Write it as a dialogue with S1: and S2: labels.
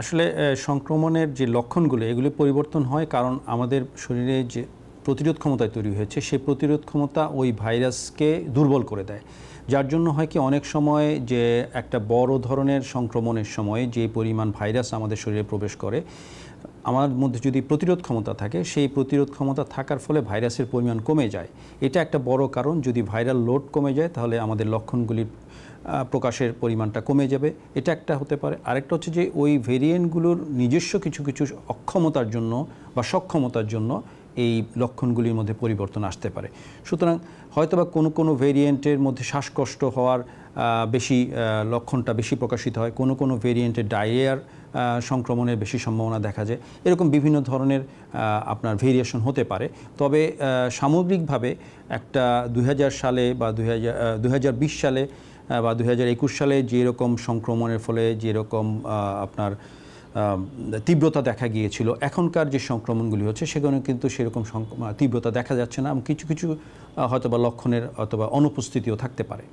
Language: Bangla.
S1: আসলে সংক্রমণের যে লক্ষণগুলো এগুলি পরিবর্তন হয় কারণ আমাদের শরীরে যে প্রতিরোধ ক্ষমতা তৈরি হয়েছে সেই প্রতিরোধ ক্ষমতা ওই ভাইরাসকে দুর্বল করে দেয়, যার জন্য হয় কি অনেক সময় যে একটা বড় ধরনের সংক্রমণের সময় যে পরিমাণ ভাইরাস আমাদের শরীরে প্রবেশ করে আমার মধ্যে যদি প্রতিরোধ ক্ষমতা থাকে সেই প্রতিরোধ ক্ষমতা থাকার ফলে ভাইরাসের পরিমাণ কমে যায়। এটা একটা বড় কারণ। যদি ভাইরাল লোড কমে যায় তাহলে আমাদের লক্ষণগুলির প্রকাশের পরিমাণটা কমে যাবে, এটা একটা হতে পারে। আরেকটা হচ্ছে যে ওই ভেরিয়েন্টগুলোর নিজস্ব কিছু কিছু অক্ষমতার জন্য বা সক্ষমতার জন্য এই লক্ষণগুলির মধ্যে পরিবর্তন আসতে পারে। সুতরাং হয়তোবা কোনো কোনো ভেরিয়েন্টের মধ্যে শ্বাসকষ্ট হওয়ার বেশি লক্ষণটা বেশি প্রকাশিত হয়, কোনো কোনো ভেরিয়েন্টের ডায়রিয়ার সংক্রমণের বেশি সম্ভাবনা দেখা যায়। এরকম বিভিন্ন ধরনের আপনার ভেরিয়েশন হতে পারে। তবে সামগ্রিকভাবে একটা 2000 সালে বা 2020 সালে বা 2021 সালে যেরকম সংক্রমণের ফলে যেরকম আপনার তীব্রতা দেখা গিয়েছিল, এখনকার যে সংক্রমণগুলি হচ্ছে সেখানে কিন্তু সেরকম তীব্রতা দেখা যাচ্ছে না। কিছু কিছু হয়তোবা লক্ষণের অথবা অনুপস্থিতিও থাকতে পারে।